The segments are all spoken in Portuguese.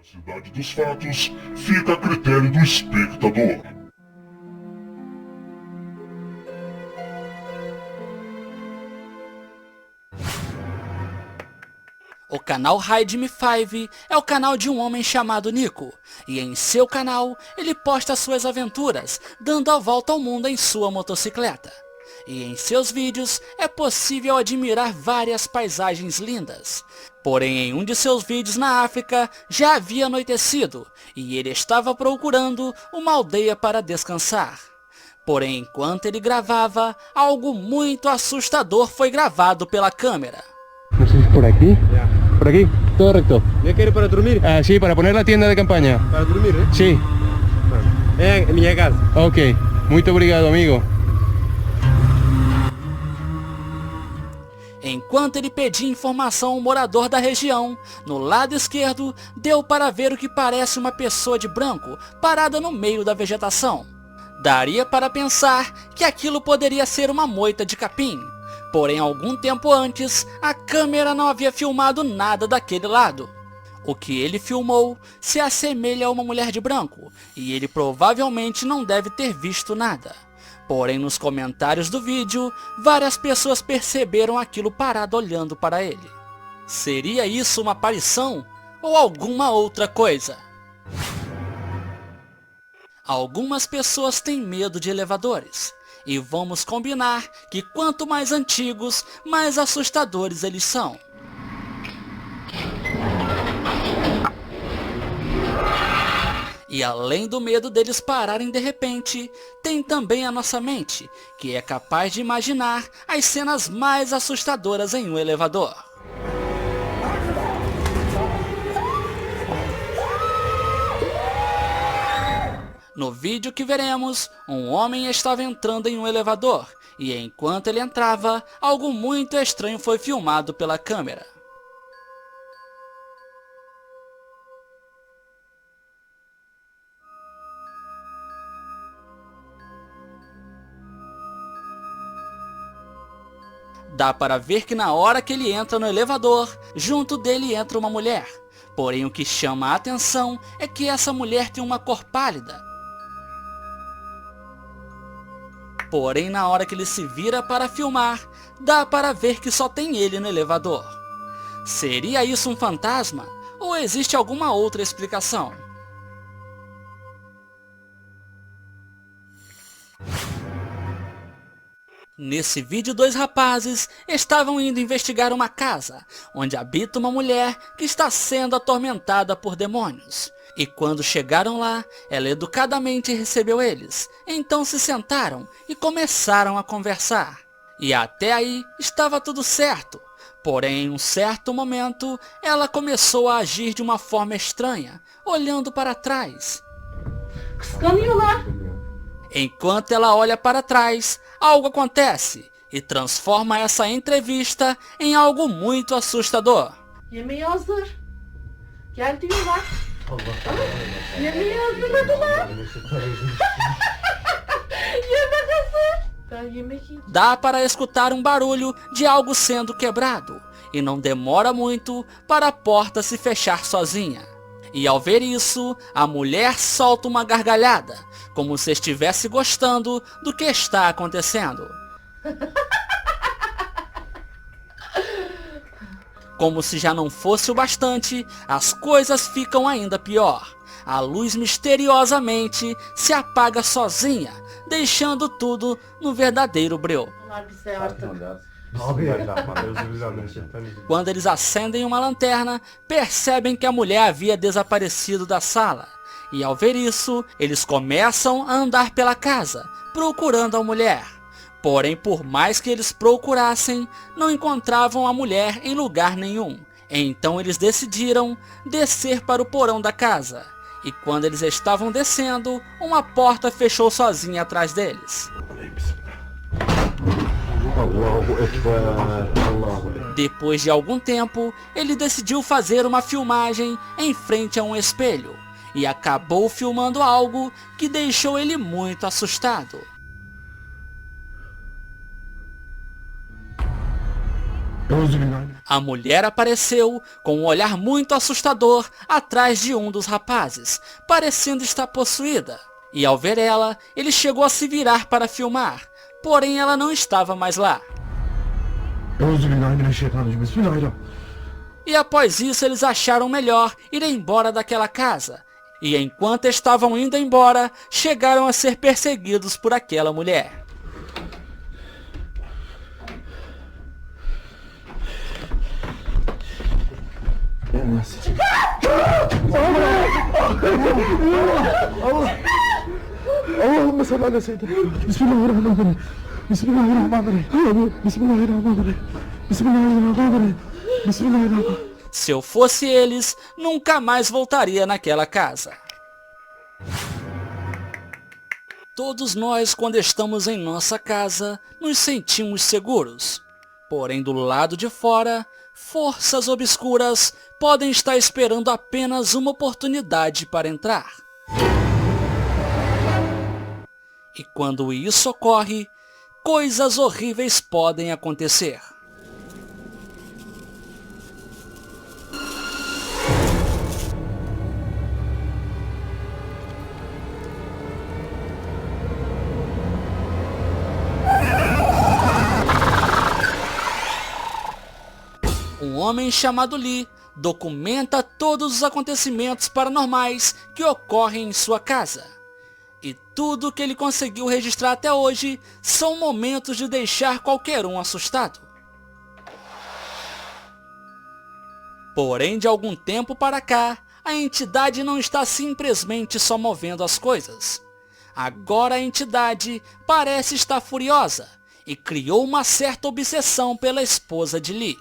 Veracidade dos fatos fica a critério do espectador. O canal Hide Me 5 é o canal de um homem chamado Nico, e em seu canal ele posta suas aventuras, dando a volta ao mundo em sua motocicleta. E em seus vídeos é possível admirar várias paisagens lindas. Porém, em um de seus vídeos na África já havia anoitecido, e ele estava procurando uma aldeia para descansar. Porém, enquanto ele gravava, algo muito assustador foi gravado pela câmera. No sé si es por aquí. Ya. Por aquí, todo recto. ¿Me quiere para dormir? Ah, sí, para poner la tienda de campaña. Para dormir, ¿eh? Sí. Bueno, en mi casa. Ok. Muito obrigado, amigo. Enquanto ele pedia informação ao morador da região, no lado esquerdo, deu para ver o que parece uma pessoa de branco parada no meio da vegetação. Daria para pensar que aquilo poderia ser uma moita de capim. Porém, algum tempo antes, a câmera não havia filmado nada daquele lado. O que ele filmou se assemelha a uma mulher de branco, e ele provavelmente não deve ter visto nada. Porém, nos comentários do vídeo, várias pessoas perceberam aquilo parado olhando para ele. Seria isso uma aparição ou alguma outra coisa? Algumas pessoas têm medo de elevadores. E vamos combinar que quanto mais antigos, mais assustadores eles são. E além do medo deles pararem de repente, tem também a nossa mente, que é capaz de imaginar as cenas mais assustadoras em um elevador. No vídeo que veremos, um homem estava entrando em um elevador, e enquanto ele entrava, algo muito estranho foi filmado pela câmera. Dá para ver que na hora que ele entra no elevador, junto dele entra uma mulher. Porém, o que chama a atenção é que essa mulher tem uma cor pálida. Porém, na hora que ele se vira para filmar, dá para ver que só tem ele no elevador. Seria isso um fantasma? Ou existe alguma outra explicação? Nesse vídeo, dois rapazes estavam indo investigar uma casa, onde habita uma mulher que está sendo atormentada por demônios. E quando chegaram lá, ela educadamente recebeu eles. Então se sentaram e começaram a conversar. E até aí estava tudo certo. Porém, em um certo momento, ela começou a agir de uma forma estranha, olhando para trás. Enquanto ela olha para trás, algo acontece e transforma essa entrevista em algo muito assustador. Yemeği hazır. Gel diyorlar. Yemeği hazırladılar. Yemek hazır. Ben yemek yiyeceğim. Dá para escutar um barulho de algo sendo quebrado, e não demora muito para a porta se fechar sozinha. E ao ver isso, a mulher solta uma gargalhada, como se estivesse gostando do que está acontecendo. Como se já não fosse o bastante, as coisas ficam ainda pior. A luz misteriosamente se apaga sozinha, deixando tudo no verdadeiro breu. Bunlar bize artık. Quando eles acendem uma lanterna, percebem que a mulher havia desaparecido da sala. E ao ver isso, eles começam a andar pela casa, procurando a mulher. Porém, por mais que eles procurassem, não encontravam a mulher em lugar nenhum. Então eles decidiram descer para o porão da casa. E quando eles estavam descendo, uma porta fechou sozinha atrás deles. Depois de algum tempo, ele decidiu fazer uma filmagem em frente a um espelho. E acabou filmando algo que deixou ele muito assustado. A mulher apareceu com um olhar muito assustador atrás de um dos rapazes, parecendo estar possuída. E ao ver ela, ele chegou a se virar para filmar, porém ela não estava mais lá. E após isso eles acharam melhor ir embora daquela casa. E enquanto estavam indo embora, chegaram a ser perseguidos por aquela mulher. اللهم صل على سيدنا بسم الله الرحمن الرحيم بسم الله الرحمن الرحيم بسم الله الرحمن الرحيم بسم الله الرحمن الرحيم بسم الله الرحمن الرحيم. Se eu fosse eles, nunca mais voltaria naquela casa. Todos nós, quando estamos em nossa casa, nos sentimos seguros. Porém, do lado de fora, forças obscuras podem estar esperando apenas uma oportunidade para entrar. E quando isso ocorre, coisas horríveis podem acontecer. Um homem chamado Lee documenta todos os acontecimentos paranormais que ocorrem em sua casa. E tudo que ele conseguiu registrar até hoje são momentos de deixar qualquer um assustado. Porém, de algum tempo para cá, a entidade não está simplesmente só movendo as coisas. Agora a entidade parece estar furiosa e criou uma certa obsessão pela esposa de Lee.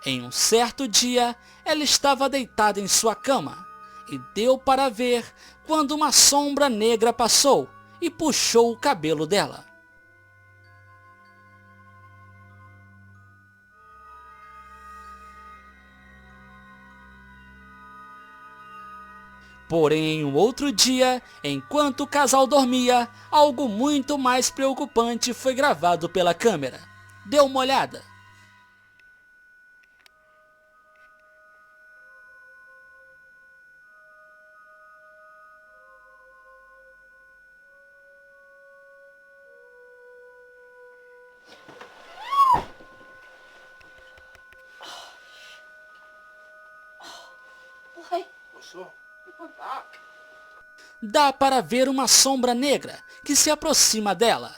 Em um certo dia, ela estava deitada em sua cama e deu para ver quando uma sombra negra passou e puxou o cabelo dela. Porém, em um outro dia, enquanto o casal dormia, algo muito mais preocupante foi gravado pela câmera. Dê uma olhada. Dá para ver uma sombra negra que se aproxima dela.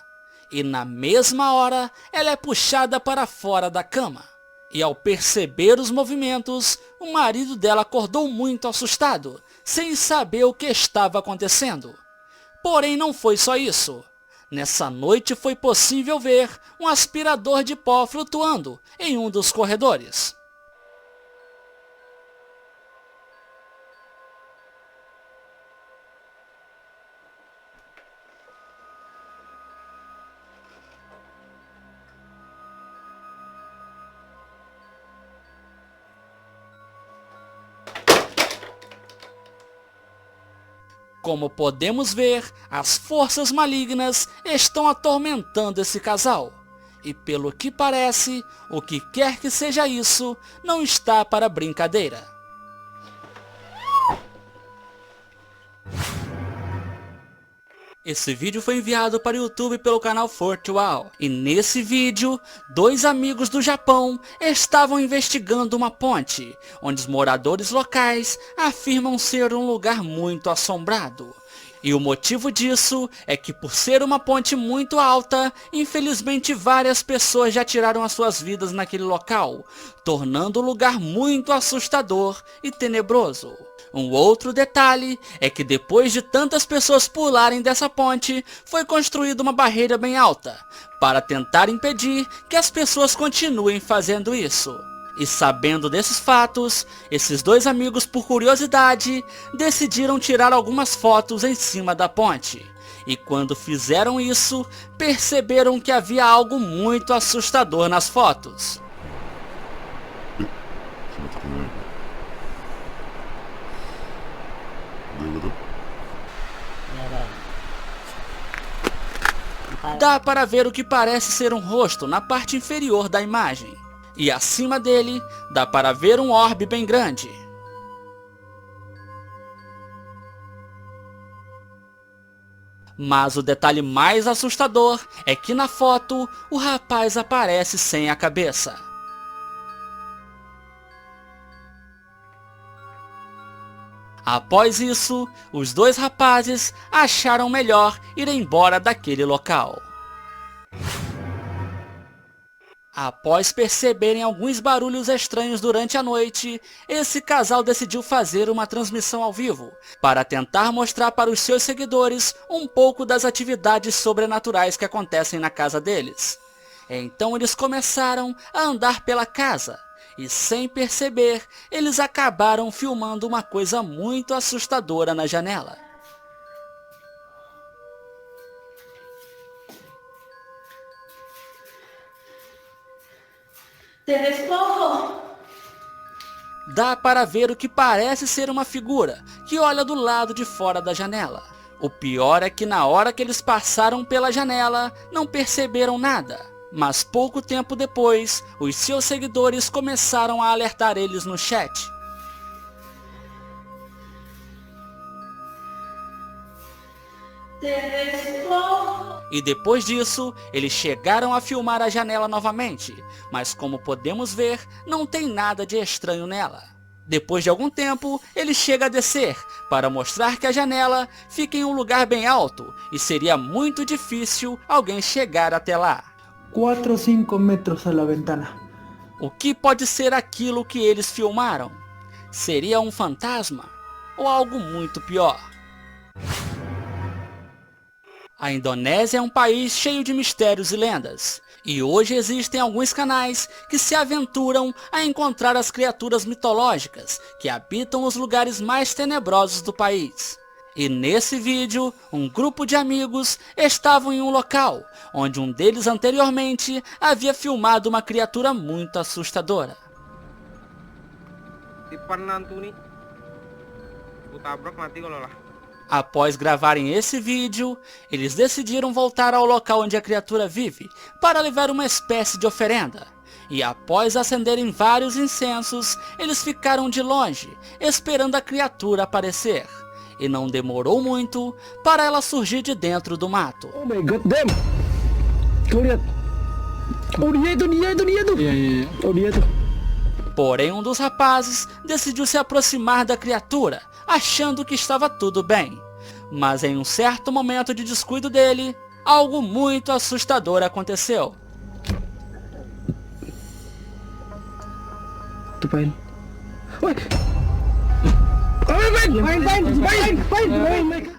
E na mesma hora, ela é puxada para fora da cama. E ao perceber os movimentos, o marido dela acordou muito assustado, sem saber o que estava acontecendo. Porém, não foi só isso. Nessa noite foi possível ver um aspirador de pó flutuando em um dos corredores. Como podemos ver, as forças malignas estão atormentando esse casal. E pelo que parece, o que quer que seja isso, não está para brincadeira. Esse vídeo foi enviado para o YouTube pelo canal Fortual. E nesse vídeo, 2 amigos do Japão estavam investigando uma ponte, onde os moradores locais afirmam ser um lugar muito assombrado. E o motivo disso é que, por ser uma ponte muito alta, infelizmente várias pessoas já tiraram as suas vidas naquele local, tornando o lugar muito assustador e tenebroso. Um outro detalhe é que depois de tantas pessoas pularem dessa ponte, foi construída uma barreira bem alta, para tentar impedir que as pessoas continuem fazendo isso. E sabendo desses fatos, esses 2 amigos, por curiosidade, decidiram tirar algumas fotos em cima da ponte. E quando fizeram isso, perceberam que havia algo muito assustador nas fotos. Dá para ver o que parece ser um rosto na parte inferior da imagem. e acima dele dá para ver um orbe bem grande. Mas o detalhe mais assustador é que na foto o rapaz aparece sem a cabeça. Após isso, os dois rapazes acharam melhor ir embora daquele local. Após perceberem alguns barulhos estranhos durante a noite, esse casal decidiu fazer uma transmissão ao vivo, para tentar mostrar para os seus seguidores um pouco das atividades sobrenaturais que acontecem na casa deles. Então eles começaram a andar pela casa, e sem perceber, eles acabaram filmando uma coisa muito assustadora na janela. Te despojo. Dá para ver o que parece ser uma figura que olha do lado de fora da janela. O pior é que na hora que eles passaram pela janela, não perceberam nada. Mas pouco tempo depois, os seus seguidores começaram a alertar eles no chat. Te despojo. E depois disso, eles chegaram a filmar a janela novamente, mas como podemos ver, não tem nada de estranho nela. Depois de algum tempo, ele chega a descer, para mostrar que a janela fica em um lugar bem alto, e seria muito difícil alguém chegar até lá. 4 o 5 metros a la ventana. O que pode ser aquilo que eles filmaram? Seria um fantasma? Ou algo muito pior? A Indonésia é um país cheio de mistérios e lendas, e hoje existem alguns canais que se aventuram a encontrar as criaturas mitológicas que habitam os lugares mais tenebrosos do país. E nesse vídeo, um grupo de amigos estavam em um local, onde um deles anteriormente havia filmado uma criatura muito assustadora. Após gravarem esse vídeo, eles decidiram voltar ao local onde a criatura vive, para levar uma espécie de oferenda. E após acenderem vários incensos, eles ficaram de longe, esperando a criatura aparecer. E não demorou muito para ela surgir de dentro do mato. Oh my god, damn! Kau lihat. Oh dia itu. Iya. Oh dia itu. Porém, um dos rapazes decidiu se aproximar da criatura, achando que estava tudo bem. Mas em um certo momento de descuido dele, algo muito assustador aconteceu. Tupain.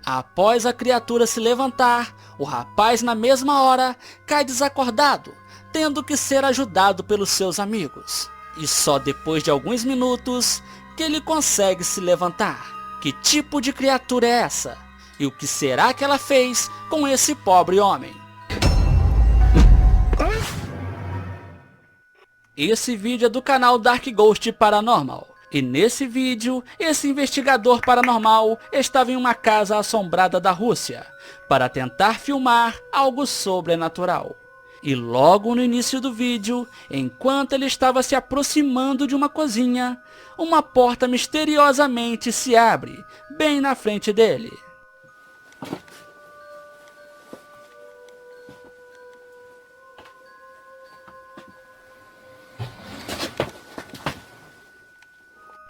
Após a criatura se levantar, o rapaz na mesma hora cai desacordado, tendo que ser ajudado pelos seus amigos. E só depois de alguns minutos que ele consegue se levantar. Que tipo de criatura é essa? E o que será que ela fez com esse pobre homem? Esse vídeo é do canal Dark Ghost Paranormal. E nesse vídeo, esse investigador paranormal estava em uma casa assombrada da Rússia, para tentar filmar algo sobrenatural. E logo no início do vídeo, enquanto ele estava se aproximando de uma cozinha, uma porta misteriosamente se abre, bem na frente dele.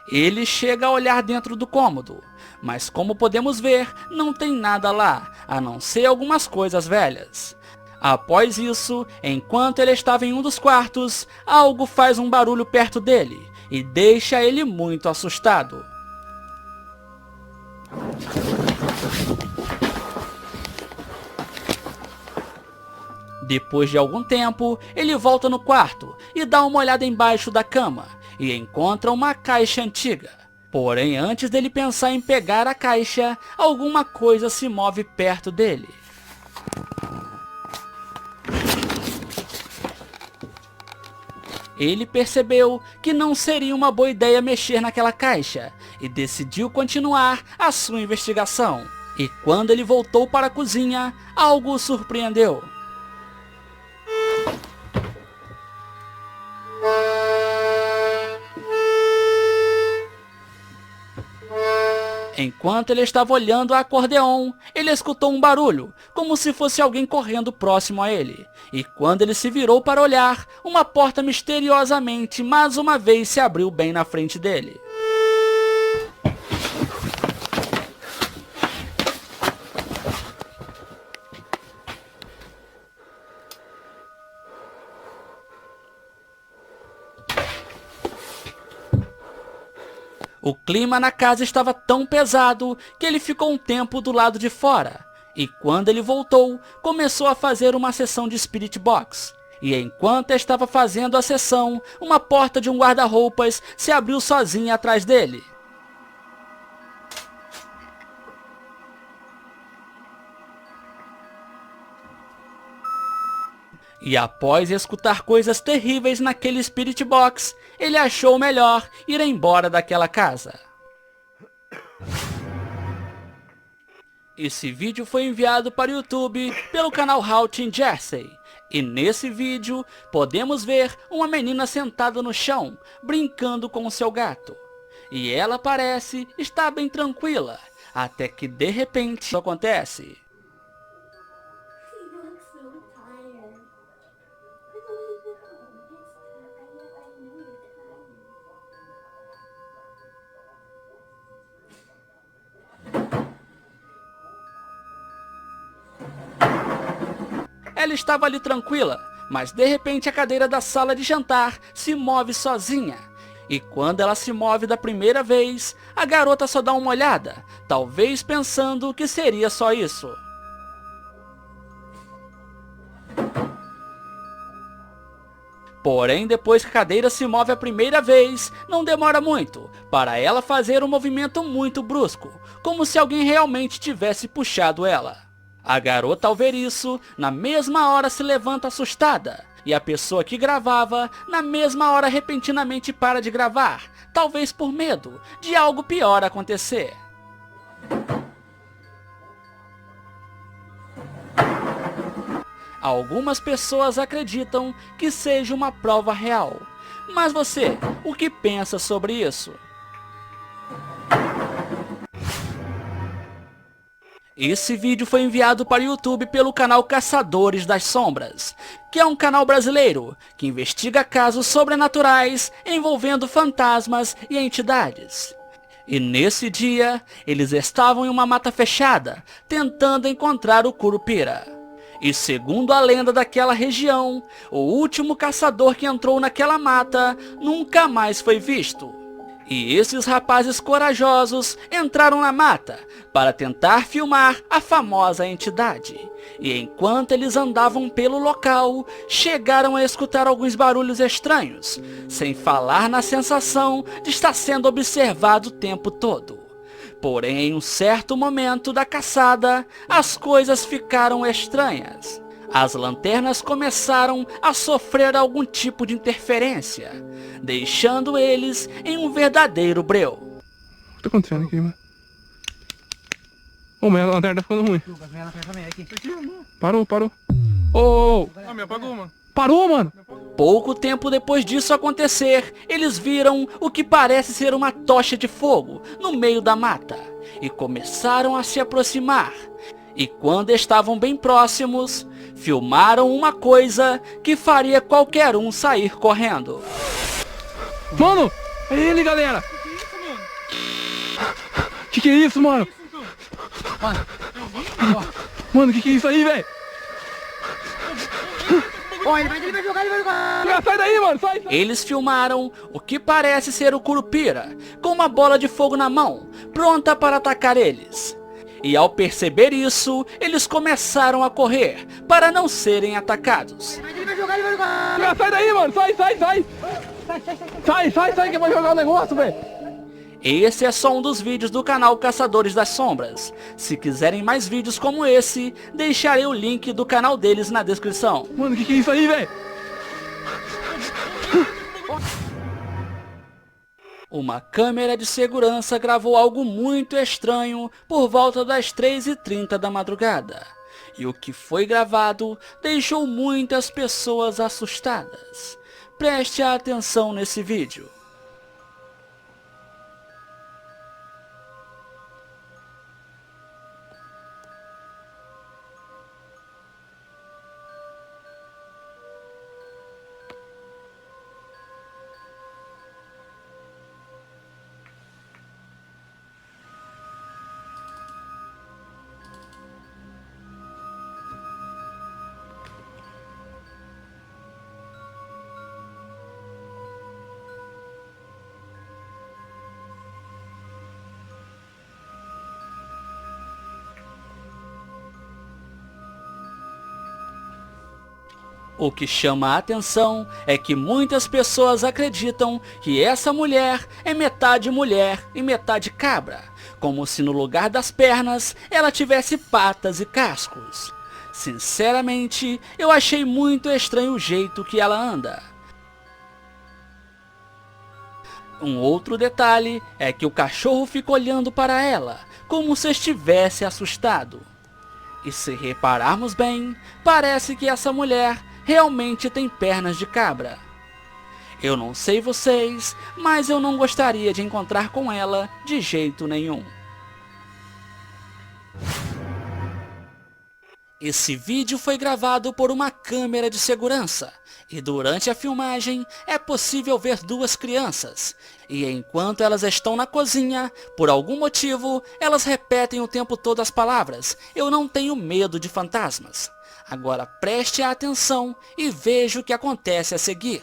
Ele chega a olhar dentro do cômodo, mas como podemos ver, não tem nada lá, a não ser algumas coisas velhas. Após isso, enquanto ele estava em um dos quartos, algo faz um barulho perto dele e deixa ele muito assustado. Depois de algum tempo, ele volta no quarto e dá uma olhada embaixo da cama e encontra uma caixa antiga. Porém, antes dele pensar em pegar a caixa, alguma coisa se move perto dele. Ele percebeu que não seria uma boa ideia mexer naquela caixa e decidiu continuar a sua investigação. E quando ele voltou para a cozinha, algo o surpreendeu. Enquanto ele estava olhando a acordeon, ele escutou um barulho, como se fosse alguém correndo próximo a ele. E quando ele se virou para olhar, uma porta misteriosamente mais uma vez se abriu bem na frente dele. O clima na casa estava tão pesado que ele ficou um tempo do lado de fora. E quando ele voltou, começou a fazer uma sessão de Spirit Box. E enquanto estava fazendo a sessão, uma porta de um guarda-roupas se abriu sozinha atrás dele. E após escutar coisas terríveis naquele Spirit Box, ele achou melhor ir embora daquela casa. Esse vídeo foi enviado para o YouTube pelo canal Halt in Jersey. E nesse vídeo, podemos ver uma menina sentada no chão, brincando com o seu gato. E ela parece estar bem tranquila, até que de repente isso acontece. Ela estava ali tranquila, mas de repente a cadeira da sala de jantar se move sozinha. E quando ela se move da primeira vez, a garota só dá uma olhada, talvez pensando que seria só isso. Porém, depois que a cadeira se move a primeira vez, não demora muito para ela fazer um movimento muito brusco, como se alguém realmente tivesse puxado ela. A garota, ao ver isso, na mesma hora se levanta assustada, e a pessoa que gravava, na mesma hora repentinamente para de gravar, talvez por medo de algo pior acontecer. Algumas pessoas acreditam que seja uma prova real, mas você, o que pensa sobre isso? Esse vídeo foi enviado para o YouTube pelo canal Caçadores das Sombras, que é um canal brasileiro que investiga casos sobrenaturais envolvendo fantasmas e entidades. E nesse dia, eles estavam em uma mata fechada, tentando encontrar o Curupira. E segundo a lenda daquela região, o último caçador que entrou naquela mata nunca mais foi visto. E esses rapazes corajosos entraram na mata para tentar filmar a famosa entidade. E enquanto eles andavam pelo local, chegaram a escutar alguns barulhos estranhos, sem falar na sensação de estar sendo observado o tempo todo. Porém, em um certo momento da caçada, as coisas ficaram estranhas. As lanternas começaram a sofrer algum tipo de interferência, deixando eles em um verdadeiro breu. O que tá acontecendo aqui, mano? Ô, minha lanterna tá ficando ruim. Parou. Ô, ah, me apagou, mano. Parou, mano. Pouco tempo depois disso acontecer, eles viram o que parece ser uma tocha de fogo no meio da mata e começaram a se aproximar. E quando estavam bem próximos, filmaram uma coisa que faria qualquer um sair correndo. Mano, é ele, galera. Que é isso, mano? Mano, que é isso aí, velho? Ele vai jogar. Sai daí, mano, sai. Eles filmaram o que parece ser o Curupira, com uma bola de fogo na mão, pronta para atacar eles. E ao perceber isso, eles começaram a correr, para não serem atacados. Ele vai jogar. Sai daí, mano, sai. Sai, que vai jogar o negócio, velho. Esse é só um dos vídeos do canal Caçadores das Sombras. Se quiserem mais vídeos como esse, deixarei o link do canal deles na descrição. Mano, que é isso aí, velho? Uma câmera de segurança gravou algo muito estranho por volta das 3h30 da madrugada. E o que foi gravado deixou muitas pessoas assustadas. Preste atenção nesse vídeo. O que chama a atenção é que muitas pessoas acreditam que essa mulher é metade mulher e metade cabra, como se no lugar das pernas ela tivesse patas e cascos. Sinceramente, eu achei muito estranho o jeito que ela anda. Um outro detalhe é que o cachorro fica olhando para ela, como se estivesse assustado. E se repararmos bem, parece que essa mulher realmente tem pernas de cabra. Eu não sei vocês, mas eu não gostaria de encontrar com ela de jeito nenhum. Esse vídeo foi gravado por uma câmera de segurança, e durante a filmagem é possível ver duas crianças, e enquanto elas estão na cozinha, por algum motivo, elas repetem o tempo todo as palavras: "Eu não tenho medo de fantasmas". Agora preste atenção e veja o que acontece a seguir.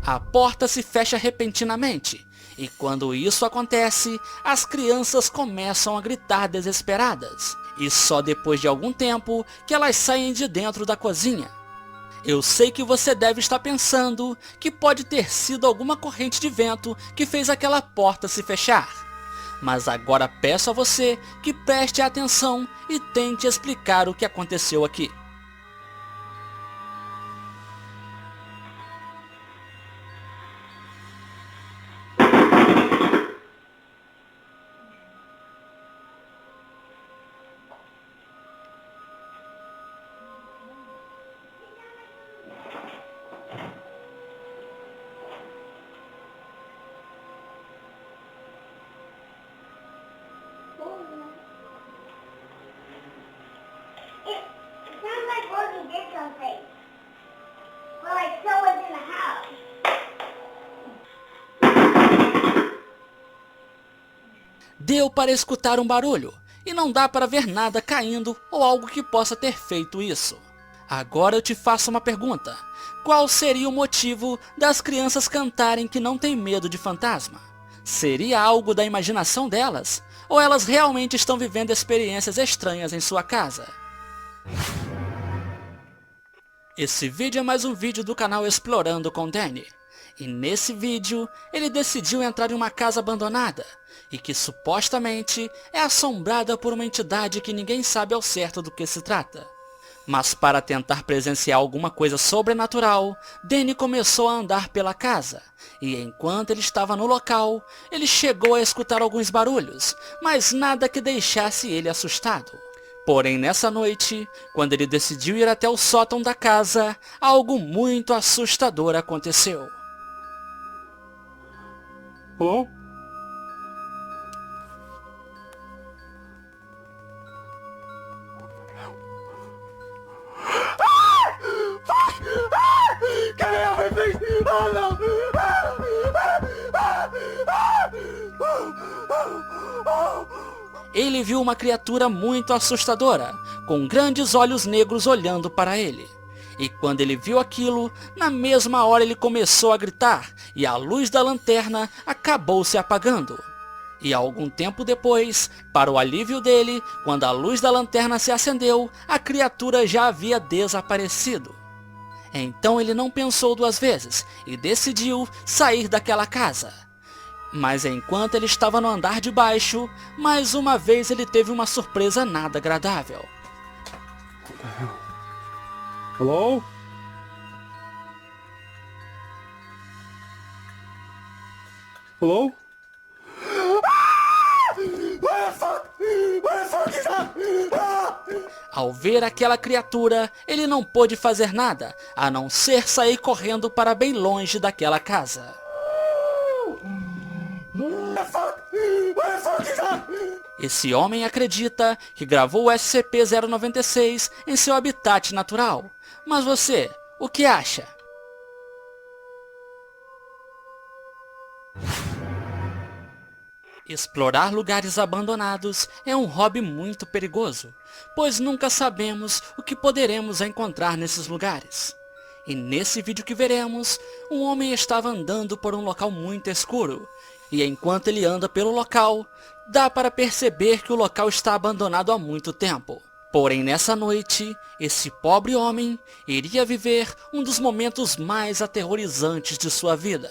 A porta se fecha repentinamente, e quando isso acontece, as crianças começam a gritar desesperadas, e só depois de algum tempo que elas saem de dentro da cozinha. Eu sei que você deve estar pensando que pode ter sido alguma corrente de vento que fez aquela porta se fechar, mas agora peço a você que preste atenção e tente explicar o que aconteceu aqui. Deu para escutar um barulho, e não dá para ver nada caindo ou algo que possa ter feito isso. Agora eu te faço uma pergunta: qual seria o motivo das crianças cantarem que não tem medo de fantasma? Seria algo da imaginação delas? Ou elas realmente estão vivendo experiências estranhas em sua casa? Esse vídeo é mais um vídeo do canal Explorando com Danny. E nesse vídeo, ele decidiu entrar em uma casa abandonada, e que supostamente é assombrada por uma entidade que ninguém sabe ao certo do que se trata. Mas para tentar presenciar alguma coisa sobrenatural, Danny começou a andar pela casa, e enquanto ele estava no local, ele chegou a escutar alguns barulhos, mas nada que deixasse ele assustado. Porém, nessa noite, quando ele decidiu ir até o sótão da casa, algo muito assustador aconteceu. Hello? Can I help me, please? Oh no! Ele viu uma criatura muito assustadora, com grandes olhos negros olhando para ele. E quando ele viu aquilo, na mesma hora ele começou a gritar, e a luz da lanterna acabou se apagando. E algum tempo depois, para o alívio dele, quando a luz da lanterna se acendeu, a criatura já havia desaparecido. Então ele não pensou duas vezes, e decidiu sair daquela casa. Mas enquanto ele estava no andar de baixo, mais uma vez ele teve uma surpresa nada agradável. Hello? Hello? Ao ver aquela criatura, ele não pôde fazer nada, a não ser sair correndo para bem longe daquela casa. Esse homem acredita que gravou o SCP-096 em seu habitat natural. Mas você, o que acha? Explorar lugares abandonados é um hobby muito perigoso, pois nunca sabemos o que poderemos encontrar nesses lugares. E nesse vídeo que veremos, um homem estava andando por um local muito escuro, e enquanto ele anda pelo local, dá para perceber que o local está abandonado há muito tempo. Porém, nessa noite, esse pobre homem iria viver um dos momentos mais aterrorizantes de sua vida.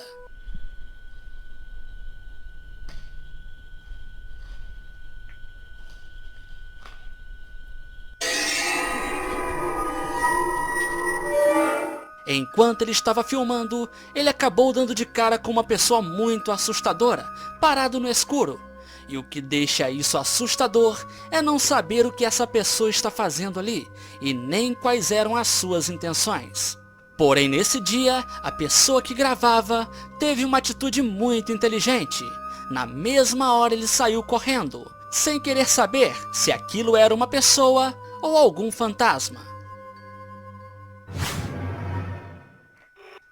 Enquanto ele estava filmando, ele acabou dando de cara com uma pessoa muito assustadora, parado no escuro. E o que deixa isso assustador é não saber o que essa pessoa está fazendo ali, e nem quais eram as suas intenções. Porém, nesse dia, a pessoa que gravava teve uma atitude muito inteligente. Na mesma hora ele saiu correndo, sem querer saber se aquilo era uma pessoa ou algum fantasma.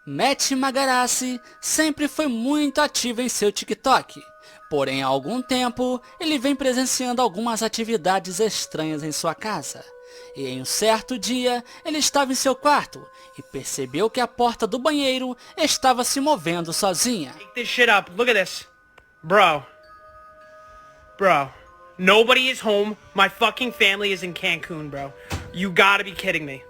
Matt Magarassi sempre foi muito ativo em seu TikTok, porém há algum tempo ele vem presenciando algumas atividades estranhas em sua casa. E em um certo dia ele estava em seu quarto e percebeu que a porta do banheiro estava se movendo sozinha. Take this shit up. Look at this. Bro. Nobody is home. My fucking family is in Cancun, bro. You gotta be kidding me.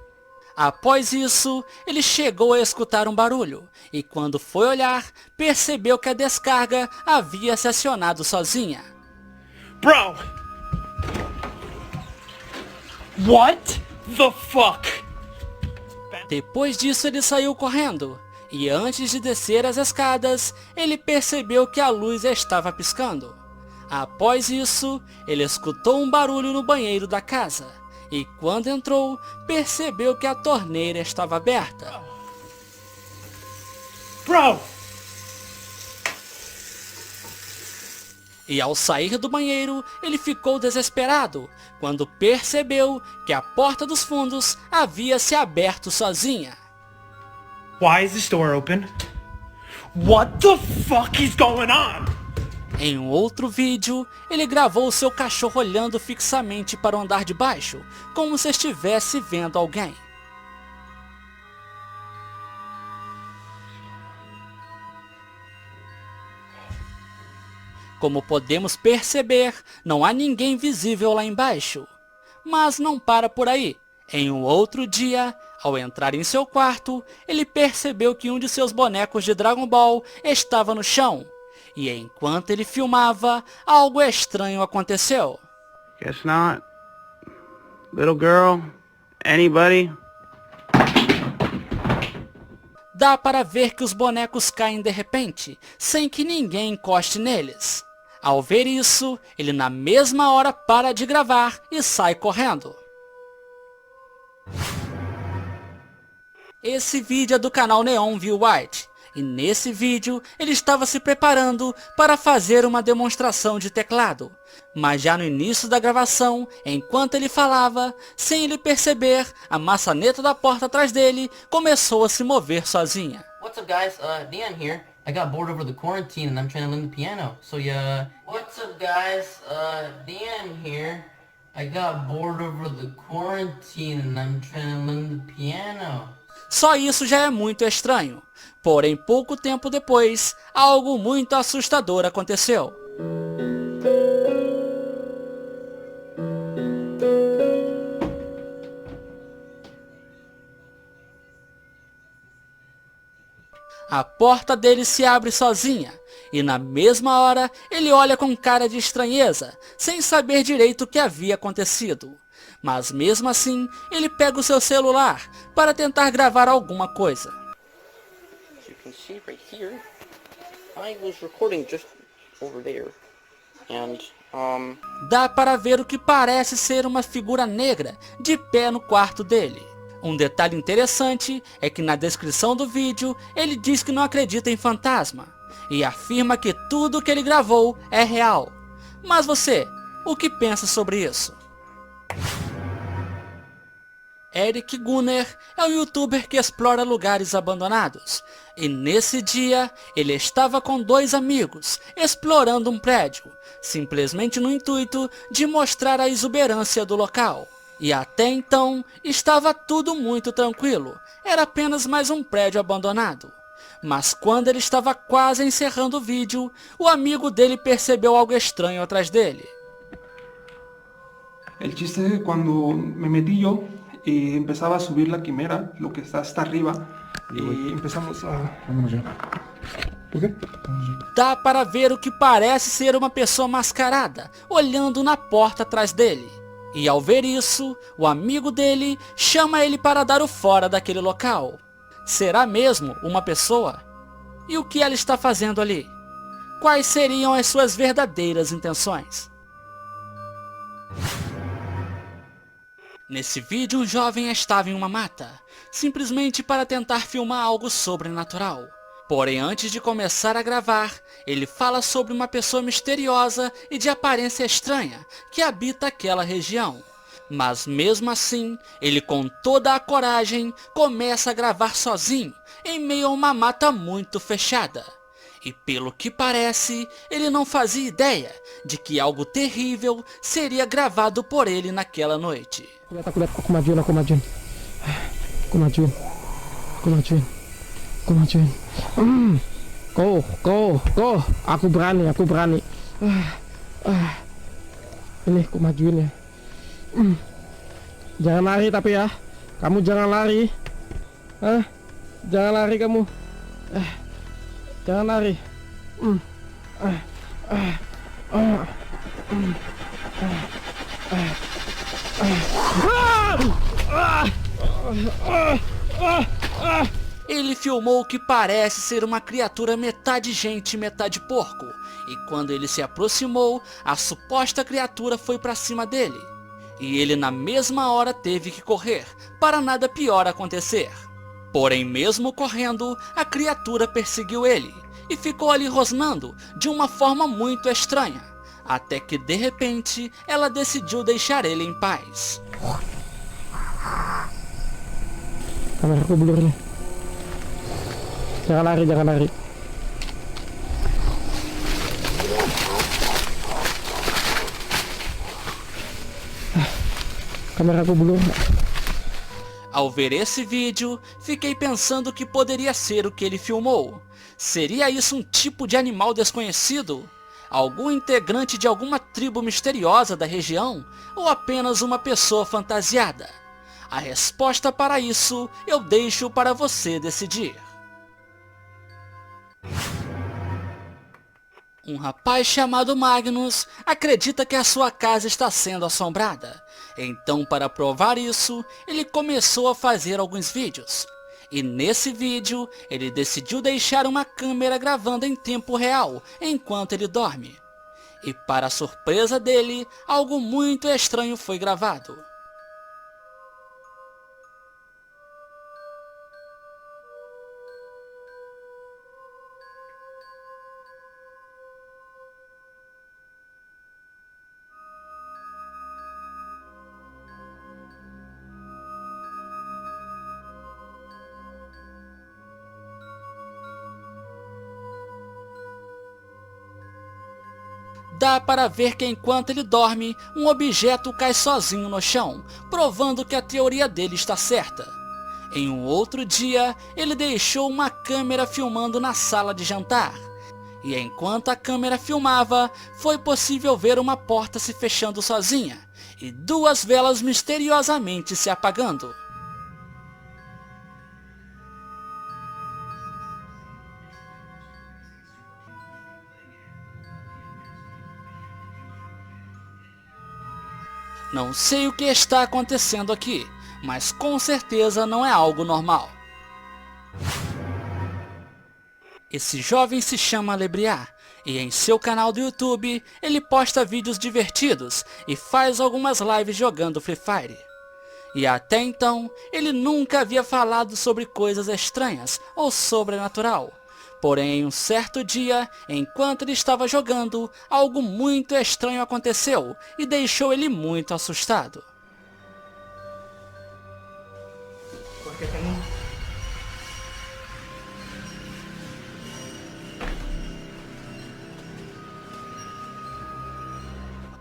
Após isso, ele chegou a escutar um barulho, e quando foi olhar, percebeu que a descarga havia se acionado sozinha. Bro! What the fuck? Depois disso ele saiu correndo, e antes de descer as escadas, ele percebeu que a luz estava piscando. Após isso, ele escutou um barulho no banheiro da casa. E quando entrou, percebeu que a torneira estava aberta. Bro! E ao sair do banheiro, ele ficou desesperado, quando percebeu que a porta dos fundos havia se aberto sozinha. Why is this door open? What the fuck is going on? Em um outro vídeo, ele gravou seu cachorro olhando fixamente para o andar de baixo, como se estivesse vendo alguém. Como podemos perceber, não há ninguém visível lá embaixo. Mas não para por aí. Em um outro dia, ao entrar em seu quarto, ele percebeu que um de seus bonecos de Dragon Ball estava no chão. E enquanto ele filmava, algo estranho aconteceu. Guess not. Little girl? Anybody? Dá para ver que os bonecos caem de repente, sem que ninguém encoste neles. Ao ver isso, ele na mesma hora para de gravar e sai correndo. Esse vídeo é do canal Neon View White. E nesse vídeo, ele estava se preparando para fazer uma demonstração de teclado. Mas já no início da gravação, enquanto ele falava, sem ele perceber, a maçaneta da porta atrás dele começou a se mover sozinha. What's up guys, Dan here. I got bored over the quarantine and I'm trying to learn the piano. So yeah. What's up guys, Dan here. I got bored over the quarantine and I'm trying to learn the piano. Só isso já é muito estranho. Porém, pouco tempo depois, algo muito assustador aconteceu. A porta dele se abre sozinha, e na mesma hora ele olha com cara de estranheza, sem saber direito o que havia acontecido. Mas mesmo assim, ele pega o seu celular para tentar gravar alguma coisa. As you can see right here, I was recording just over there, and Dá para ver o que parece ser uma figura negra de pé no quarto dele. Um detalhe interessante é que na descrição do vídeo ele diz que não acredita em fantasma e afirma que tudo que ele gravou é real. Mas você, o que pensa sobre isso? Eric Gunner é um youtuber que explora lugares abandonados. E nesse dia, ele estava com 2 amigos, explorando um prédio, simplesmente no intuito de mostrar a exuberância do local. E até então, estava tudo muito tranquilo, era apenas mais um prédio abandonado. Mas quando ele estava quase encerrando o vídeo, o amigo dele percebeu algo estranho atrás dele. El chiste es que cuando me metí yo, empezaba a subir la quimera, lo que está hasta arriba, y empezamos a... Vámonos ya. ¿Por qué? Dá para ver o que parece ser uma pessoa mascarada, olhando na porta atrás dele. E ao ver isso, o amigo dele chama ele para dar o fora daquele local. Será mesmo uma pessoa? E o que ela está fazendo ali? Quais seriam as suas verdadeiras intenções? Nesse vídeo, um jovem estava em uma mata, simplesmente para tentar filmar algo sobrenatural. Porém, antes de começar a gravar, ele fala sobre uma pessoa misteriosa e de aparência estranha que habita aquela região. Mas mesmo assim, ele com toda a coragem começa a gravar sozinho, em meio a uma mata muito fechada. E pelo que parece, ele não fazia ideia de que algo terrível seria gravado por ele naquela noite. Aku lihat aku majuin. Go. Aku berani. Ini aku majuin ya. Jangan lari tapi ya. Kamu jangan lari. Jangan lari kamu. Jangan lari. Ele filmou o que parece ser uma criatura metade gente e metade porco. E quando ele se aproximou, a suposta criatura foi para cima dele. E ele na mesma hora teve que correr, para nada pior acontecer. Porém, mesmo correndo, a criatura perseguiu ele e ficou ali rosnando de uma forma muito estranha, até que de repente ela decidiu deixar ele em paz. Kameraku blur nih. Jangan lari. Kameraku blur. Ao ver esse vídeo, fiquei pensando que poderia ser o que ele filmou. Seria isso um tipo de animal desconhecido? Algum integrante de alguma tribo misteriosa da região? Ou apenas uma pessoa fantasiada? A resposta para isso eu deixo para você decidir. Um rapaz chamado Magnus acredita que a sua casa está sendo assombrada. Então, para provar isso, ele começou a fazer alguns vídeos. E nesse vídeo, ele decidiu deixar uma câmera gravando em tempo real, enquanto ele dorme. E para a surpresa dele, algo muito estranho foi gravado. Dá para ver que enquanto ele dorme, um objeto cai sozinho no chão, provando que a teoria dele está certa. Em um outro dia, ele deixou uma câmera filmando na sala de jantar. E enquanto a câmera filmava, foi possível ver uma porta se fechando sozinha e 2 velas misteriosamente se apagando. Não sei o que está acontecendo aqui, mas com certeza não é algo normal. Esse jovem se chama Lebriar e em seu canal do YouTube ele posta vídeos divertidos e faz algumas lives jogando Free Fire. E até então ele nunca havia falado sobre coisas estranhas ou sobrenatural. Porém, em um certo dia, enquanto ele estava jogando, algo muito estranho aconteceu e deixou ele muito assustado.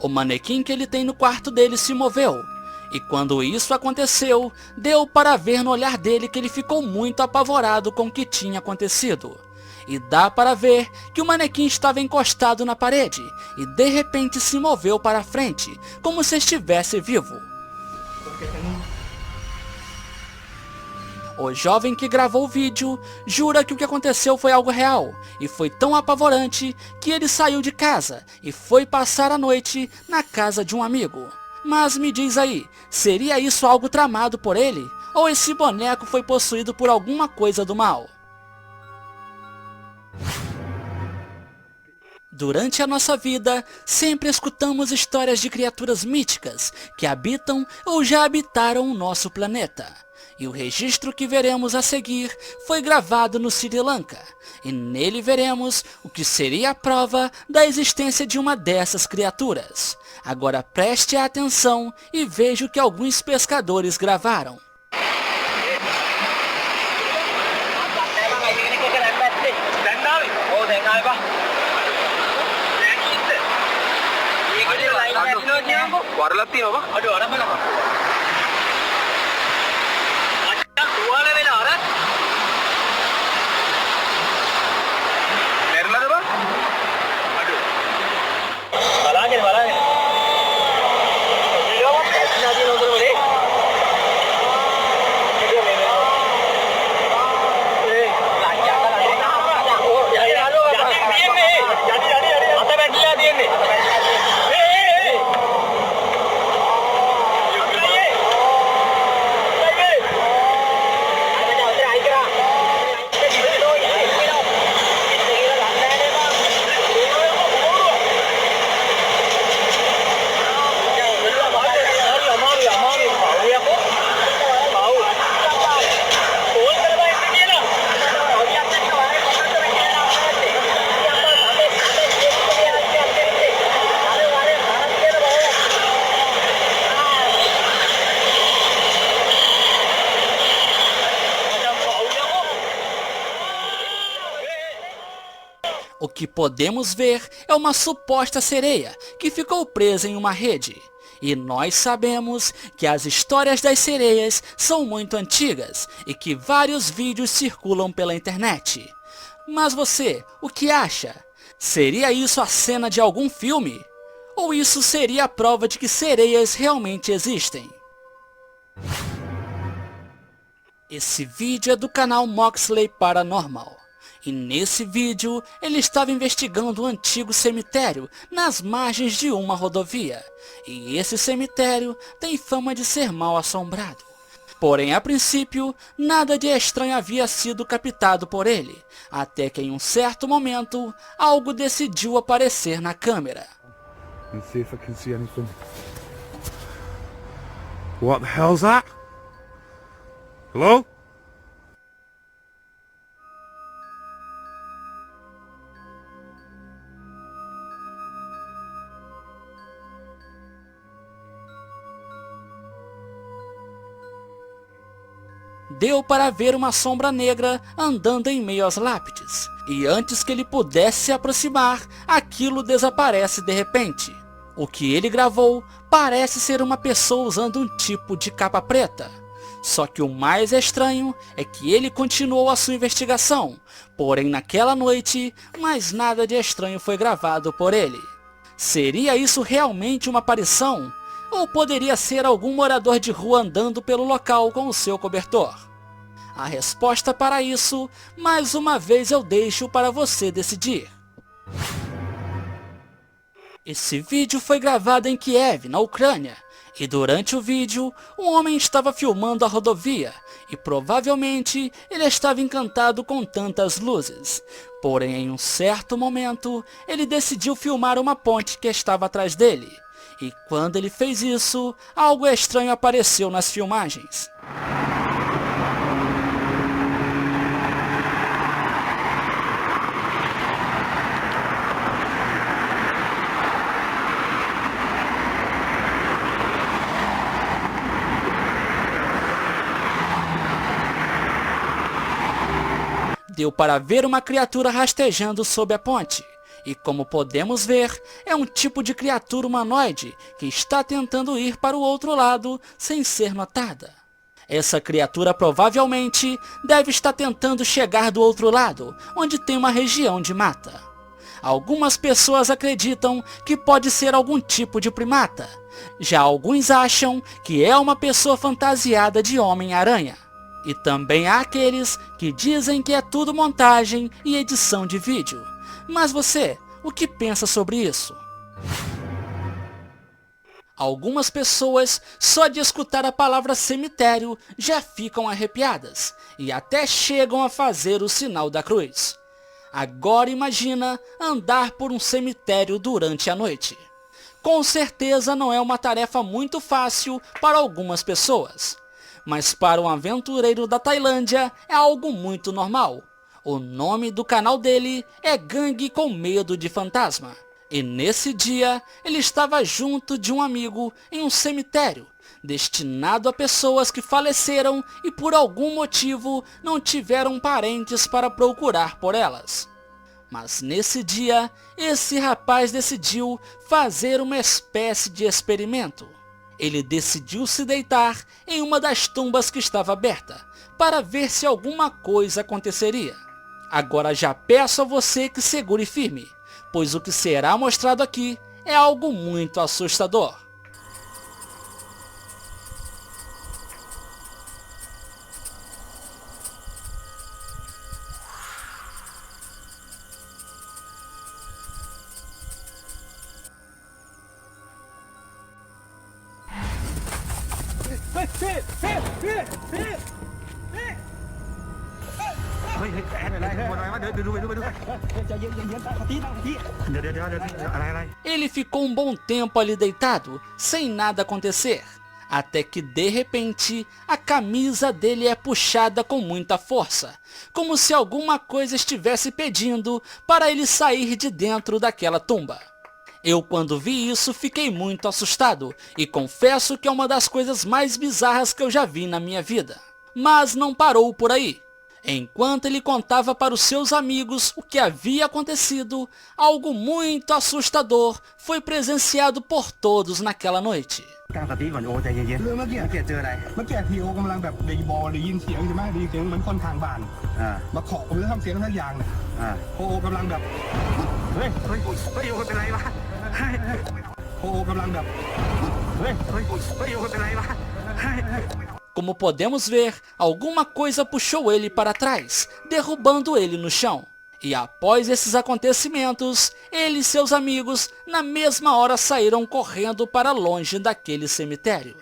O manequim que ele tem no quarto dele se moveu. E quando isso aconteceu, deu para ver no olhar dele que ele ficou muito apavorado com o que tinha acontecido. E dá para ver que o manequim estava encostado na parede e de repente se moveu para frente, como se estivesse vivo. O jovem que gravou o vídeo jura que o que aconteceu foi algo real e foi tão apavorante que ele saiu de casa e foi passar a noite na casa de um amigo. Mas me diz aí, seria isso algo tramado por ele? Ou esse boneco foi possuído por alguma coisa do mal? Durante a nossa vida, sempre escutamos histórias de criaturas míticas que habitam ou já habitaram o nosso planeta. E o registro que veremos a seguir foi gravado no Sri Lanka. E nele veremos o que seria a prova da existência de uma dessas criaturas. Agora preste atenção e veja o que alguns pescadores gravaram. O que podemos ver é uma suposta sereia que ficou presa em uma rede. E nós sabemos que as histórias das sereias são muito antigas e que vários vídeos circulam pela internet. Mas você, o que acha? Seria isso a cena de algum filme? Ou isso seria a prova de que sereias realmente existem? Esse vídeo é do canal Moxley Paranormal. E nesse vídeo, ele estava investigando um antigo cemitério nas margens de uma rodovia. E esse cemitério tem fama de ser mal assombrado. Porém, a princípio, nada de estranho havia sido captado por ele. Até que em um certo momento, algo decidiu aparecer na câmera. What the hell's that? Hello? Deu para ver uma sombra negra andando em meio às lápides. E antes que ele pudesse se aproximar, aquilo desaparece de repente. O que ele gravou parece ser uma pessoa usando um tipo de capa preta. Só que o mais estranho é que ele continuou a sua investigação. Porém, naquela noite, mais nada de estranho foi gravado por ele. Seria isso realmente uma aparição? Ou poderia ser algum morador de rua andando pelo local com o seu cobertor? A resposta para isso, mais uma vez eu deixo para você decidir. Esse vídeo foi gravado em Kiev, na Ucrânia, E durante o vídeo, um homem estava filmando a rodovia e provavelmente ele estava encantado com tantas luzes. Porém, em um certo momento, ele decidiu filmar uma ponte que estava atrás dele. E quando ele fez isso, algo estranho apareceu nas filmagens. Deu para ver uma criatura rastejando sob a ponte. E como podemos ver, é um tipo de criatura humanoide que está tentando ir para o outro lado sem ser notada. Essa criatura provavelmente deve estar tentando chegar do outro lado, onde tem uma região de mata. Algumas pessoas acreditam que pode ser algum tipo de primata. Já alguns acham que é uma pessoa fantasiada de Homem-Aranha. E também há aqueles que dizem que é tudo montagem e edição de vídeo. Mas você, o que pensa sobre isso? Algumas pessoas, só de escutar a palavra cemitério, já ficam arrepiadas e até chegam a fazer o sinal da cruz. Agora imagina andar por um cemitério durante a noite. Com certeza não é uma tarefa muito fácil para algumas pessoas. Mas para um aventureiro da Tailândia é algo muito normal. O nome do canal dele é Gangue com Medo de Fantasma. E nesse dia, ele estava junto de um amigo em um cemitério, destinado a pessoas que faleceram e por algum motivo não tiveram parentes para procurar por elas. Mas nesse dia, esse rapaz decidiu fazer uma espécie de experimento. Ele decidiu se deitar em uma das tumbas que estava aberta, para ver se alguma coisa aconteceria. Agora já peço a você que segure firme, pois o que será mostrado aqui é algo muito assustador. Ele ficou um bom tempo ali deitado, sem nada acontecer, até que de repente a camisa dele é puxada com muita força, como se alguma coisa estivesse pedindo para ele sair de dentro daquela tumba. Eu, quando vi isso, fiquei muito assustado e confesso que é uma das coisas mais bizarras que eu já vi na minha vida. Mas não parou por aí. Enquanto ele contava para os seus amigos o que havia acontecido, algo muito assustador foi presenciado por todos naquela noite. Como podemos ver, alguma coisa puxou ele para trás, derrubando ele no chão. E após esses acontecimentos, ele e seus amigos, na mesma hora, saíram correndo para longe daquele cemitério.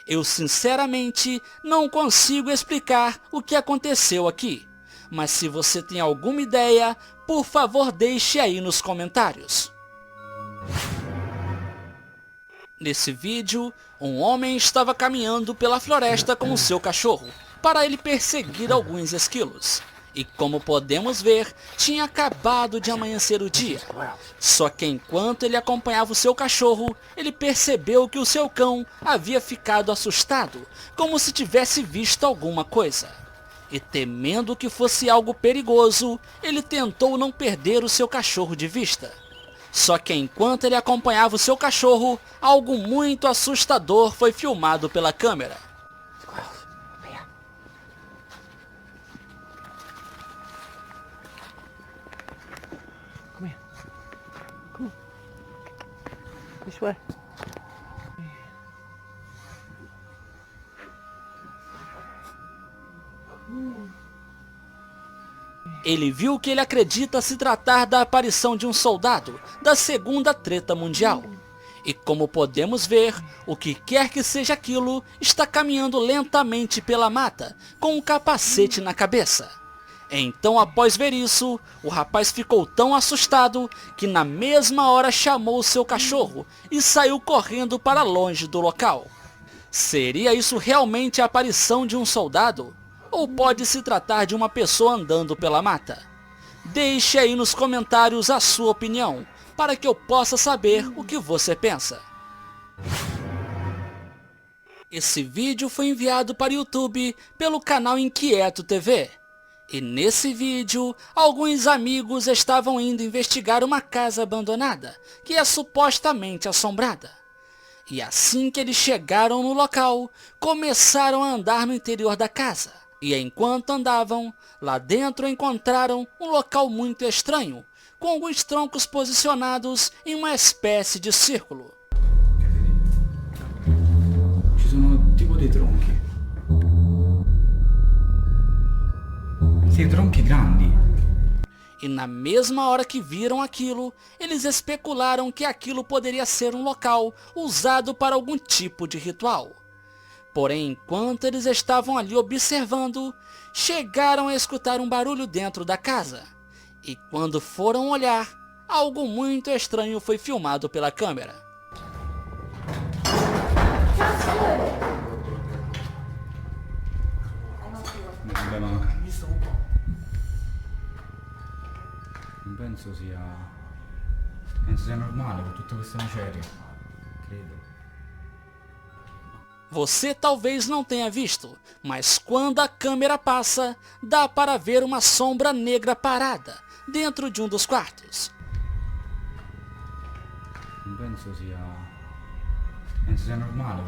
Eu sinceramente não consigo explicar o que aconteceu aqui. Mas se você tem alguma ideia, por favor deixe aí nos comentários. Nesse vídeo, um homem estava caminhando pela floresta com o seu cachorro, para ele perseguir alguns esquilos. E como podemos ver, tinha acabado de amanhecer o dia. Só que enquanto ele acompanhava o seu cachorro, ele percebeu que o seu cão havia ficado assustado, como se tivesse visto alguma coisa. E temendo que fosse algo perigoso, ele tentou não perder o seu cachorro de vista. Só que enquanto ele acompanhava o seu cachorro, algo muito assustador foi filmado pela câmera. Ele viu que ele acredita se tratar da aparição de um soldado da Segunda Treta Mundial. E como podemos ver, o que quer que seja aquilo está caminhando lentamente pela mata, com um capacete na cabeça. Então, após ver isso, o rapaz ficou tão assustado que na mesma hora chamou o seu cachorro e saiu correndo para longe do local. Seria isso realmente a aparição de um soldado? Ou pode se tratar de uma pessoa andando pela mata? Deixe aí nos comentários a sua opinião, para que eu possa saber o que você pensa. Esse vídeo foi enviado para o YouTube pelo canal Inquieto TV. E nesse vídeo, alguns amigos estavam indo investigar uma casa abandonada, que é supostamente assombrada. E assim que eles chegaram no local, começaram a andar no interior da casa. E enquanto andavam, lá dentro encontraram um local muito estranho, com alguns troncos posicionados em uma espécie de círculo. Ci sono tipo dei tronchi. Sì, tronchi grandi. E na mesma hora que viram aquilo, eles especularam que aquilo poderia ser um local usado para algum tipo de ritual. Porém, enquanto eles estavam ali observando, chegaram a escutar um barulho dentro da casa. E quando foram olhar, algo muito estranho foi filmado pela câmera. Non penso sia normale con tutte queste macerie. Credo. Você talvez não tenha visto, mas quando a câmera passa, dá para ver uma sombra negra parada dentro de um dos quartos. Non penso sia normale.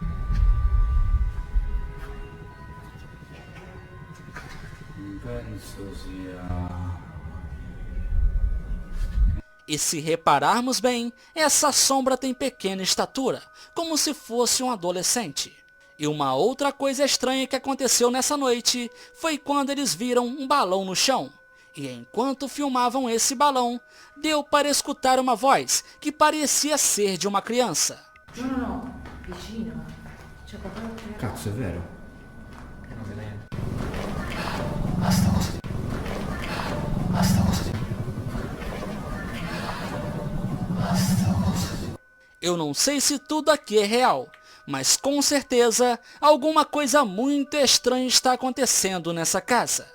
Non penso sia... E se repararmos bem, essa sombra tem pequena estatura, como se fosse um adolescente. E uma outra coisa estranha que aconteceu nessa noite foi quando eles viram um balão no chão. E enquanto filmavam esse balão, deu para escutar uma voz que parecia ser de uma criança. No, vicino. C'è proprio... Cazzo, è vero? Eu não sei se tudo aqui é real, mas com certeza alguma coisa muito estranha está acontecendo nessa casa.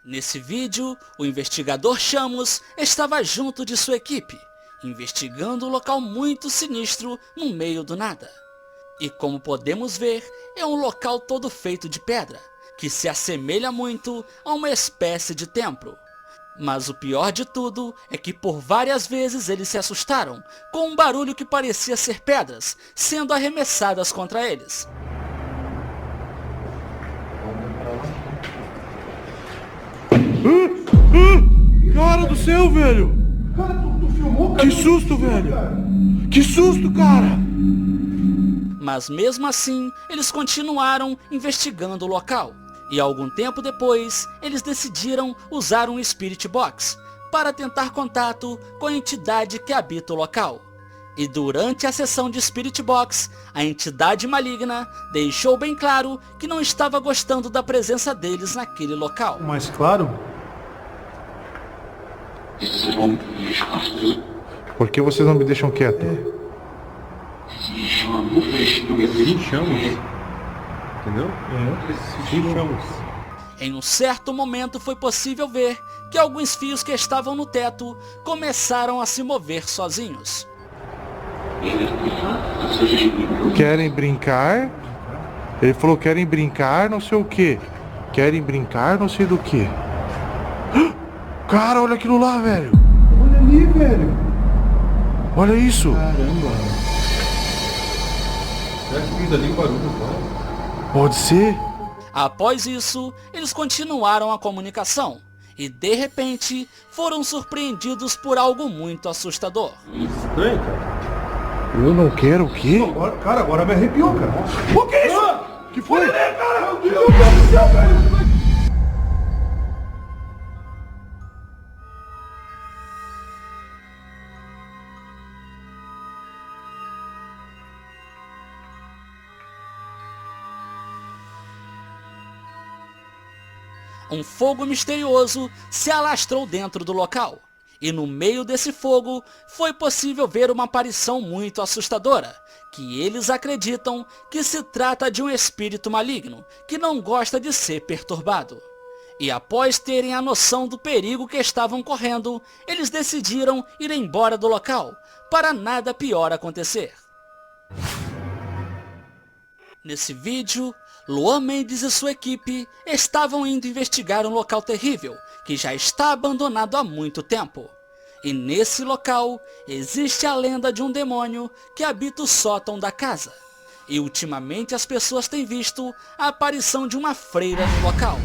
Nesse vídeo, o investigador Chamos estava junto de sua equipe, investigando um local muito sinistro no meio do nada. E como podemos ver, é um local todo feito de pedra, que se assemelha muito a uma espécie de templo. Mas o pior de tudo é que por várias vezes eles se assustaram com um barulho que parecia ser pedras sendo arremessadas contra eles. Cara do céu, velho! Cara, tu filmou, cara? Que susto, velho! Que susto, cara! Mas mesmo assim, eles continuaram investigando o local. E algum tempo depois, eles decidiram usar um Spirit Box para tentar contato com a entidade que habita o local. E durante a sessão de Spirit Box, a entidade maligna deixou bem claro que não estava gostando da presença deles naquele local. Mais claro? Por que vocês não me deixam quieto? Entendeu? Em um certo momento foi possível ver que alguns fios que estavam no teto começaram a se mover sozinhos. Querem brincar? Ele falou, querem brincar não sei o que. Querem brincar não sei do que. Cara, olha aquilo lá, velho. Olha ali, velho. Olha isso. Caramba. Será que fiz ali um barulho, cara? Pode ser? Após isso, eles continuaram a comunicação e de repente foram surpreendidos por algo muito assustador. Estranho, cara. Eu não quero o quê? Agora, cara, agora me arrepiou, cara. O que é isso? Que foi? Cara, meu Deus do céu, velho. um fogo misterioso se alastrou dentro do local. E no meio desse fogo foi possível ver uma aparição muito assustadora, que eles acreditam que se trata de um espírito maligno que não gosta de ser perturbado. E após terem a noção do perigo que estavam correndo, eles decidiram ir embora do local, para nada pior acontecer. Nesse vídeo, Luan Mendes e sua equipe estavam indo investigar um local terrível, que já está abandonado há muito tempo. E nesse local, existe a lenda de um demônio que habita o sótão da casa. E ultimamente as pessoas têm visto a aparição de uma freira no local.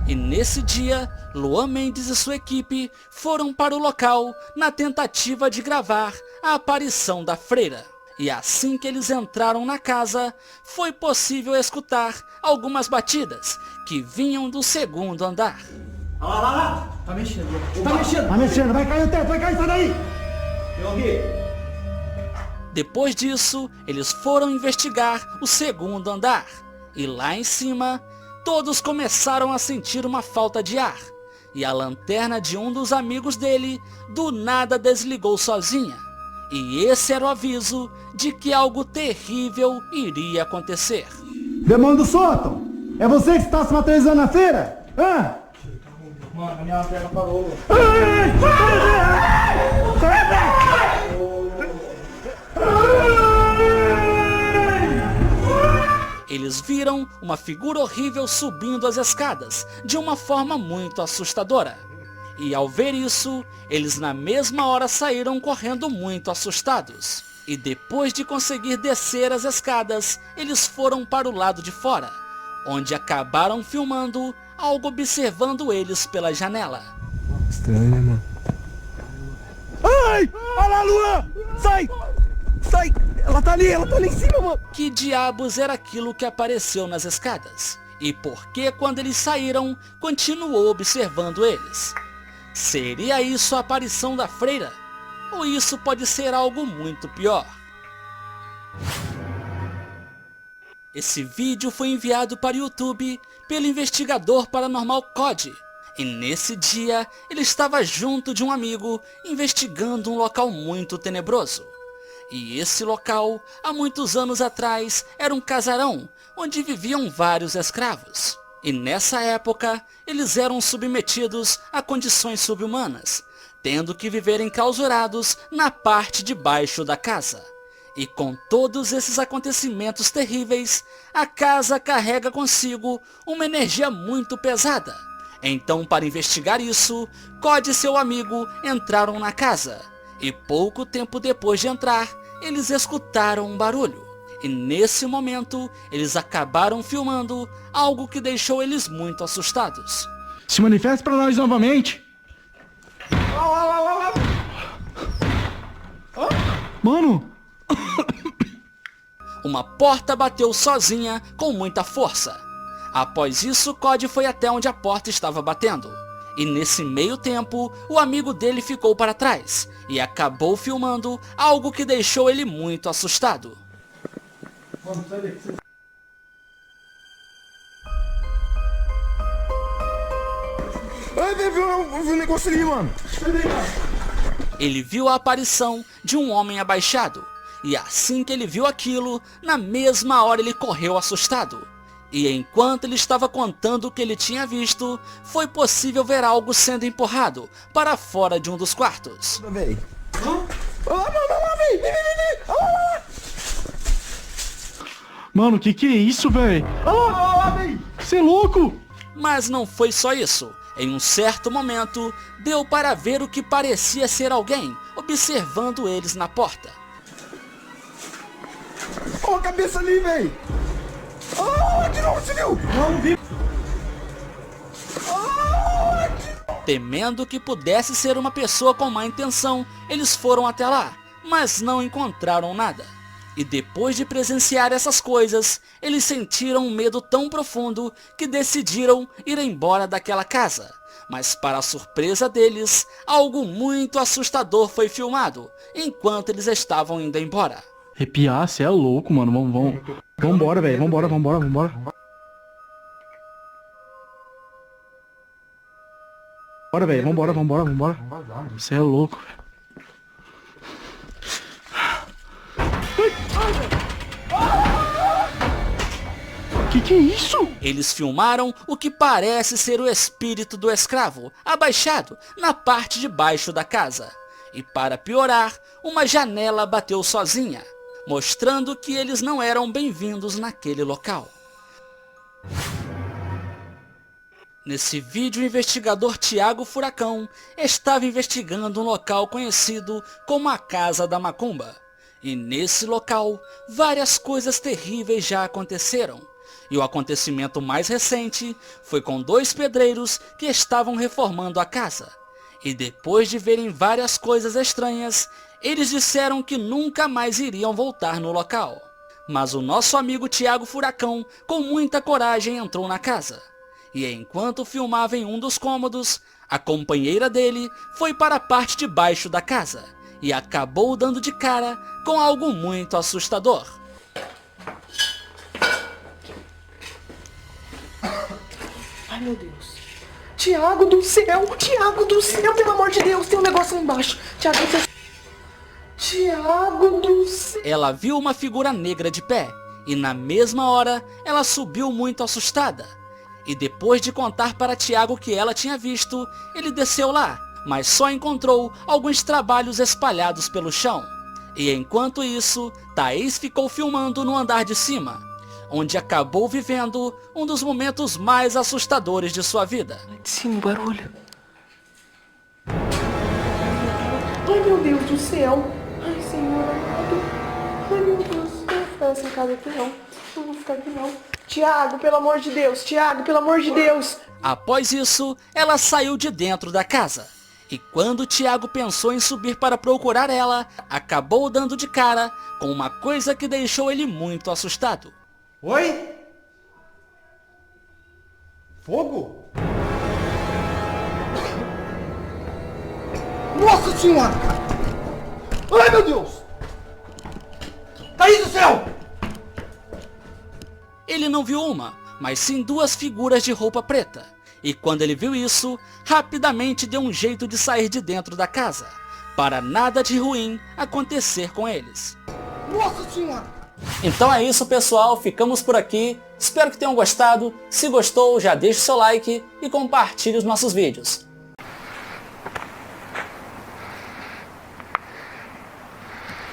E nesse dia, Luan Mendes e sua equipe foram para o local na tentativa de gravar a aparição da freira. E assim que eles entraram na casa, foi possível escutar algumas batidas que vinham do segundo andar. Olha lá. Tá mexendo. Tá mexendo, vai cair o teto, vai cair, sai daí! Eu ouvi. Depois disso, eles foram investigar o segundo andar. E lá em cima, todos começaram a sentir uma falta de ar. E a lanterna de um dos amigos dele, do nada desligou sozinha. E esse era o aviso de que algo terrível iria acontecer. Demônio do sótão! É você que está se materializando na feira? Hã? Mano, a minha perna parou. Eles viram uma figura horrível subindo as escadas, de uma forma muito assustadora. E ao ver isso, eles na mesma hora saíram correndo muito assustados. E depois de conseguir descer as escadas, eles foram para o lado de fora, onde acabaram filmando algo observando eles pela janela. Estranho, né, mano? Ai! Olha lá, Luan! Sai! Sai! Ela tá ali em cima, mano! Que diabos era aquilo que apareceu nas escadas? E por que quando eles saíram, continuou observando eles? Seria isso a aparição da freira? Ou isso pode ser algo muito pior? Esse vídeo foi enviado para o YouTube pelo investigador paranormal Cody. E nesse dia, ele estava junto de um amigo investigando um local muito tenebroso. E esse local, há muitos anos atrás, era um casarão onde viviam vários escravos. E nessa época, eles eram submetidos a condições subhumanas, tendo que viver enclausurados na parte de baixo da casa. E com todos esses acontecimentos terríveis, a casa carrega consigo uma energia muito pesada. Então, para investigar isso, Cody e seu amigo entraram na casa. E pouco tempo depois de entrar, eles escutaram um barulho. E nesse momento, eles acabaram filmando algo que deixou eles muito assustados. Se manifeste pra nós novamente! Mano! Uma porta bateu sozinha com muita força. Após isso, Cody foi até onde a porta estava batendo. E nesse meio tempo, o amigo dele ficou para trás e acabou filmando algo que deixou ele muito assustado. Mano, sai daí. Ai, vi um negócio ali, mano. Sai daí, cara. Ele viu a aparição de um homem abaixado. E assim que ele viu aquilo, na mesma hora ele correu assustado. E enquanto ele estava contando o que ele tinha visto, foi possível ver algo sendo empurrado para fora de um dos quartos. Olha lá, véi! Mano, que é isso, velho? Olha lá, véi! Você é louco? Mas não foi só isso. Em um certo momento, deu para ver o que parecia ser alguém observando eles na porta. Olha a cabeça ali, véi! De novo, você viu? Não vi. Temendo que pudesse ser uma pessoa com má intenção, eles foram até lá, mas não encontraram nada. E depois de presenciar essas coisas, eles sentiram um medo tão profundo que decidiram ir embora daquela casa. Mas para a surpresa deles, algo muito assustador foi filmado, enquanto eles estavam indo embora. Arrepiar, você é louco, mano. Vambora, velho. Vambora. Bora, velho. Vambora. Você é louco, velho. Que é isso? Eles filmaram o que parece ser o espírito do escravo, abaixado na parte de baixo da casa. E para piorar, uma janela bateu sozinha, mostrando que eles não eram bem-vindos naquele local. Nesse vídeo, o investigador Thiago Furacão estava investigando um local conhecido como a Casa da Macumba. E nesse local, várias coisas terríveis já aconteceram. E o acontecimento mais recente foi com 2 pedreiros que estavam reformando a casa. E depois de verem várias coisas estranhas, eles disseram que nunca mais iriam voltar no local. Mas o nosso amigo Thiago Furacão, com muita coragem, entrou na casa. E enquanto filmava em um dos cômodos, a companheira dele foi para a parte de baixo da casa e acabou dando de cara com algo muito assustador. Ai, meu Deus. Tiago do céu, pelo amor de Deus, tem um negócio lá embaixo. Tiago do céu. Ela viu uma figura negra de pé e na mesma hora ela subiu muito assustada. E depois de contar para Thiago o que ela tinha visto, ele desceu lá, mas só encontrou alguns trabalhos espalhados pelo chão. E enquanto isso, Thaís ficou filmando no andar de cima, onde acabou vivendo um dos momentos mais assustadores de sua vida. Lá de cima o barulho. Ai, meu Deus do céu. Ai, Senhor amado. Ai, meu Deus. Não vou ficar nessa casa aqui não. Não vou ficar aqui não. Tiago, pelo amor de Deus. Tiago, pelo amor de Deus. Após isso, ela saiu de dentro da casa. E quando Thiago pensou em subir para procurar ela, acabou dando de cara com uma coisa que deixou ele muito assustado. Oi? Fogo? Nossa Senhora. Ai, meu Deus. Thaís do céu. Ele não viu uma, mas sim 2 figuras de roupa preta. E quando ele viu isso, rapidamente deu um jeito de sair de dentro da casa, para nada de ruim acontecer com eles. Nossa Senhora. Então é isso, pessoal, ficamos por aqui. Espero que tenham gostado. Se gostou, já deixe seu like e compartilhe os nossos vídeos.